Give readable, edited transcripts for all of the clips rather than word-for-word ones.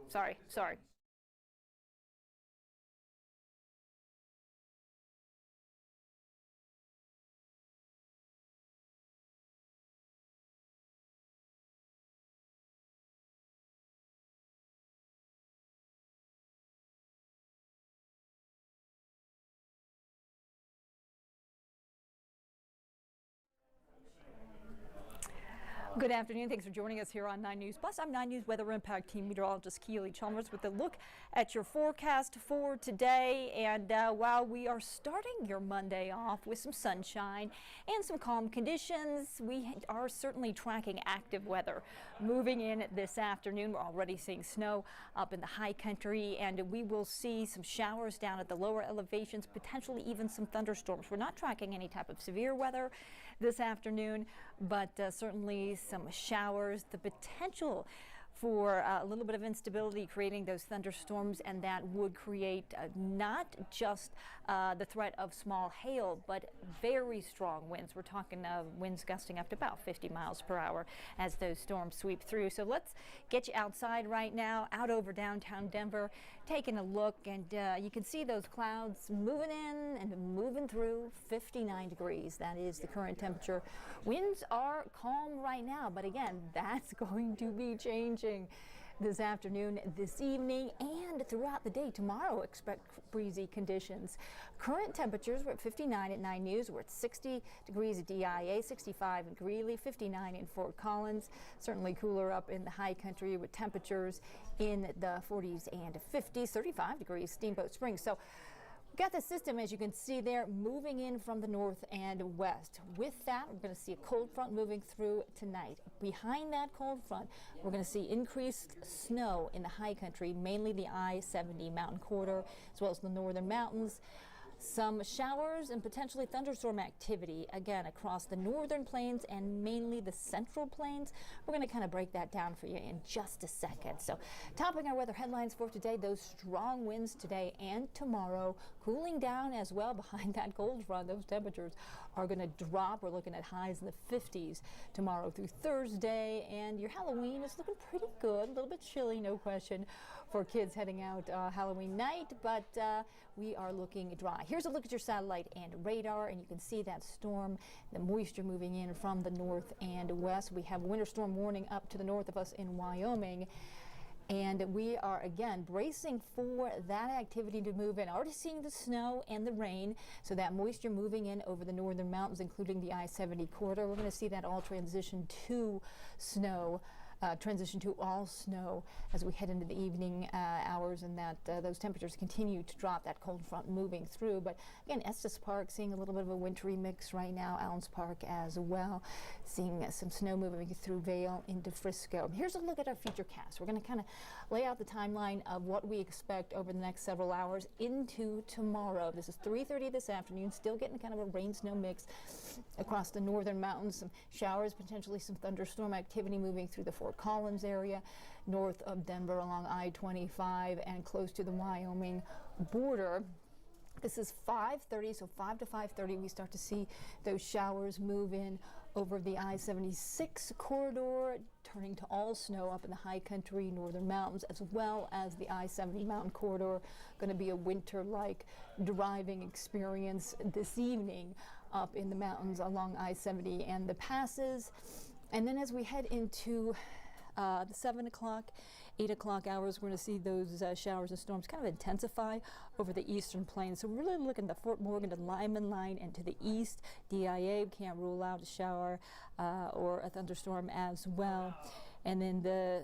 Sorry. Good afternoon. Thanks for joining us here on 9 News Plus. I'm 9 News Weather Impact Team Meteorologist Keeley Chalmers with a look at your forecast for today. And while we are starting your Monday off with some sunshine and some calm conditions, we are certainly tracking active weather moving in this afternoon. We're already seeing snow up in the high country, and we will see some showers down at the lower elevations, potentially even some thunderstorms. We're not tracking any type of severe weather this afternoon, but certainly some showers, the potential for a little bit of instability creating those thunderstorms, and that would create not just the threat of small hail, but very strong winds. We're talking winds gusting up to about 50 miles per hour as those storms sweep through. So let's get you outside right now, out over downtown Denver, taking a look, and you can see those clouds moving in and moving through. 59 degrees, that is the current temperature. Winds are calm right now, but again, that's going to be changing this afternoon, this evening, and throughout the day. Tomorrow, expect breezy conditions. Current temperatures, we're at 59 at 9 News. We're at 60 degrees at DIA, 65 in Greeley, 59 in Fort Collins. Certainly cooler up in the high country with temperatures in the 40s and 50s, 35 degrees Steamboat Springs. So got the system, as you can see there, moving in from the north and west. With that, we're going to see a cold front moving through tonight. Behind that cold front, we're going to see increased snow in the high country, mainly the I-70 mountain corridor, as well as the northern mountains. Some showers and potentially thunderstorm activity, again, across the northern plains and mainly the central plains. We're going to kind of break that down for you in just a second. So, topping our weather headlines for today, those strong winds today and tomorrow, cooling down as well behind that cold front. Those temperatures are going to drop. We're looking at highs in the 50s tomorrow through Thursday, and your Halloween is looking pretty good. A little bit chilly, no question, for kids heading out Halloween night, but we are looking dry. Here's a look at your satellite and radar, and you can see that storm, the moisture moving in from the north and west. We have a winter storm warning up to the north of us in Wyoming, and we are again bracing for that activity to move in. Already seeing the snow and the rain, so that moisture moving in over the northern mountains, including the I-70 corridor. We're going to see that all transition to snow. Transition to all snow as we head into the evening hours, and that those temperatures continue to drop, that cold front moving through. But again, Estes Park seeing a little bit of a wintry mix right now, Allens Park as well, seeing some snow moving through Vail into Frisco. Here's a look at our future cast. We're going to kind of lay out the timeline of what we expect over the next several hours into tomorrow. This is 3:30 this afternoon, still getting kind of a rain-snow mix across the northern mountains, some showers, potentially some thunderstorm activity moving through the Fort Collins area, north of Denver along I-25 and close to the Wyoming border. This is 5:30, so 5 to 5:30 we start to see those showers move in over the I-76 corridor, turning to all snow up in the high country, northern mountains, as well as the I-70 mountain corridor. Going to be a winter-like driving experience this evening up in the mountains along I-70 and the passes. And then as we head into the 7 o'clock, 8 o'clock hours, we're going to see those showers and storms kind of intensify over the eastern plains. So we're really looking at the Fort Morgan to Lyman line and to the east. DIA can't rule out a shower or a thunderstorm as well. And then the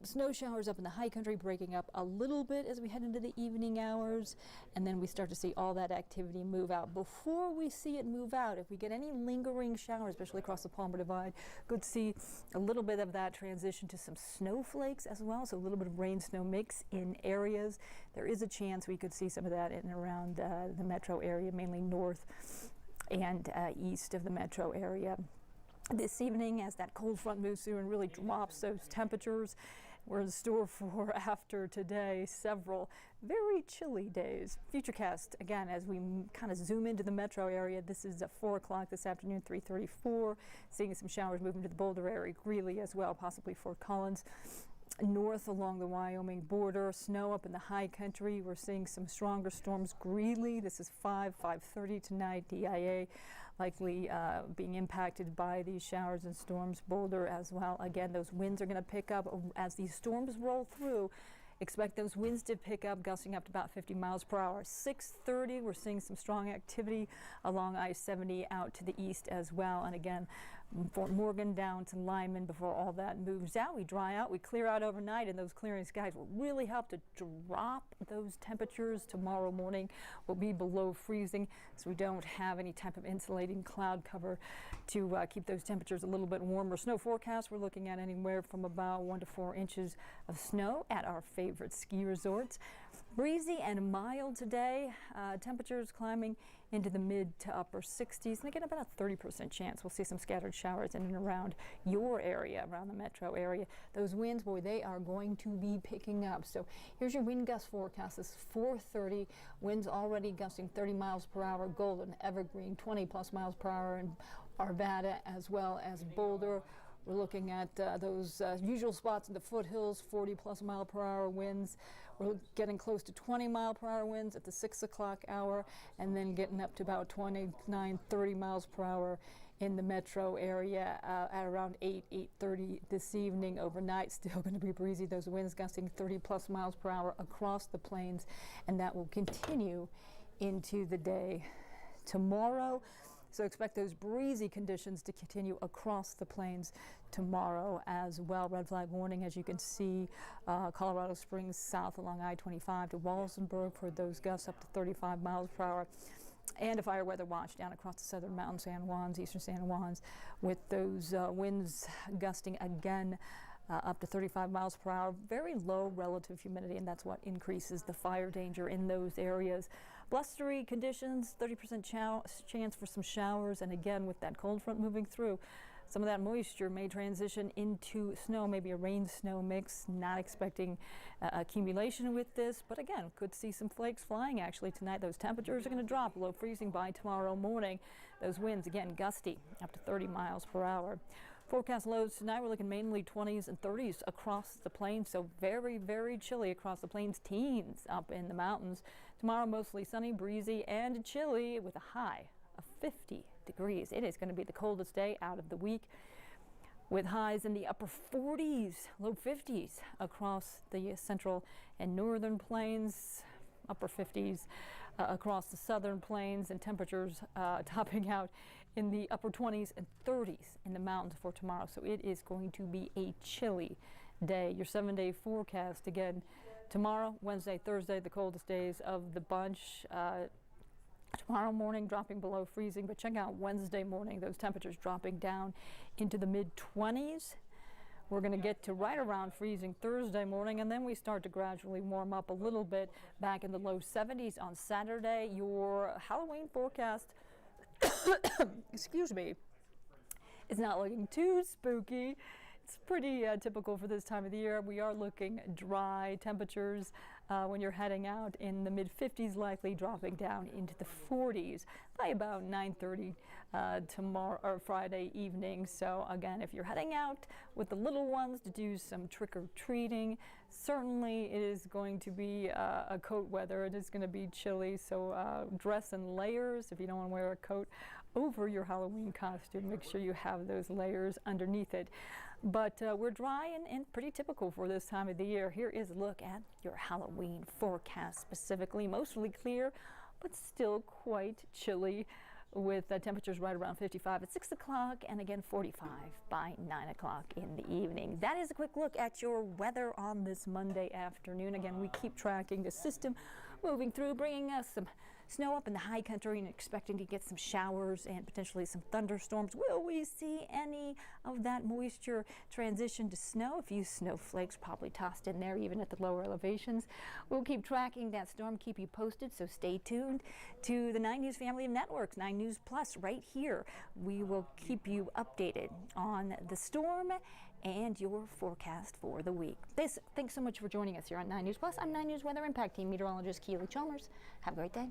snow showers up in the high country breaking up a little bit as we head into the evening hours, and then we start to see all that activity move out. Before we see it move out, if we get any lingering showers, especially across the Palmer Divide, could see a little bit of that transition to some snowflakes as well, so a little bit of rain-snow mix in areas. There is a chance we could see some of that in and around the metro area, mainly north and east of the metro area. This evening, as that cold front moves through and really drops those temperatures, we're in store for, after today, several very chilly days. Futurecast, again, as we kind of zoom into the metro area, this is at 4 o'clock this afternoon, 3:34, seeing some showers moving to the Boulder area, Greeley as well, possibly Fort Collins. north along the Wyoming border. Snow up in the high country. We're seeing some stronger storms. Greeley, this is 5:30 tonight. DIA likely being impacted by these showers and storms. Boulder as well. Again, those winds are going to pick up as these storms roll through. Expect those winds to pick up, gusting up to about 50 miles per hour. 6:30, we're seeing some strong activity along I-70 out to the east as well. And again, Fort Morgan down to Lyman before all that moves out. We dry out, we clear out overnight, and those clearing skies will really help to drop those temperatures. Tomorrow morning will be below freezing, so we don't have any type of insulating cloud cover to keep those temperatures a little bit warmer. Snow forecast, we're looking at anywhere from about 1 to 4 inches of snow at our favorite ski resorts. Breezy and mild today. Temperatures climbing into the mid to upper 60s, and again about a 30% chance we'll see some scattered showers in and around your area, around the metro area. Those winds, boy, they are going to be picking up. So here's your wind gust forecast. This is 4:30. Winds already gusting 30 miles per hour. Golden, Evergreen, 20 plus miles per hour in Arvada as well as Boulder. We're looking at those usual spots in the foothills, 40 plus mile per hour winds. We're getting close to 20 mile per hour winds at the 6 o'clock hour, and then getting up to about 29, 30 miles per hour in the metro area at around 8:30 this evening. Overnight, still going to be breezy. Those winds gusting 30 plus miles per hour across the plains, and that will continue into the day tomorrow. So expect those breezy conditions to continue across the plains tomorrow as well. Red flag warning, as you can see, Colorado Springs south along I-25 to Walsenburg for those gusts up to 35 miles per hour. And a fire weather watch down across the southern mountain San Juans, eastern San Juans, with those winds gusting again up to 35 miles per hour. Very low relative humidity, and that's what increases the fire danger in those areas. Blustery conditions, 30% chance for some showers, and again with that cold front moving through, some of that moisture may transition into snow, maybe a rain-snow mix. Not expecting accumulation with this, but again, could see some flakes flying actually tonight. Those temperatures are going to drop below freezing by tomorrow morning. Those winds, again, gusty up to 30 miles per hour. Forecast lows tonight, we're looking mainly 20s and 30s across the plains, so very, very chilly across the plains. Teens up in the mountains. Tomorrow, mostly sunny, breezy, and chilly with a high of 50 degrees. It is going to be the coldest day out of the week, with highs in the upper 40s, low 50s across the central and northern plains, upper 50s across the southern plains, and temperatures topping out in the upper 20s and 30s in the mountains for tomorrow. So it is going to be a chilly day. Your 7-day forecast again tomorrow, Wednesday, Thursday, the coldest days of the bunch. Tomorrow morning dropping below freezing, but check out Wednesday morning, those temperatures dropping down into the mid-20s. We're going to get to right around freezing Thursday morning, and then we start to gradually warm up a little bit back in the low 70s on Saturday. Your Halloween forecast, excuse me, is not looking too spooky. It's pretty typical for this time of the year. We are looking dry temperatures when you're heading out in the mid-50s, likely dropping down into the 40s by about 9:30 tomorrow or Friday evening. So again, if you're heading out with the little ones to do some trick-or-treating, certainly it is going to be a coat weather. It is going to be chilly, so dress in layers. If you don't want to wear a coat over your Halloween costume, make sure you have those layers underneath it. But we're dry and pretty typical for this time of the year. Here is a look at your Halloween forecast specifically. Mostly clear, but still quite chilly, with temperatures right around 55 at 6 o'clock and again 45 by 9 o'clock in the evening. That is a quick look at your weather on this Monday afternoon. Again, we keep tracking the system moving through, bringing us some snow up in the high country and expecting to get some showers and potentially some thunderstorms. Will we see any of that moisture transition to snow? A few snowflakes probably tossed in there even at the lower elevations. We'll keep tracking that storm, keep you posted, so stay tuned to the 9 News family of networks, 9 News Plus right here. We will keep you updated on the storm and your forecast for the week. Thanks so much for joining us here on 9 News Plus. I'm 9 News Weather Impact Team Meteorologist Keeley Chalmers. Have a great day.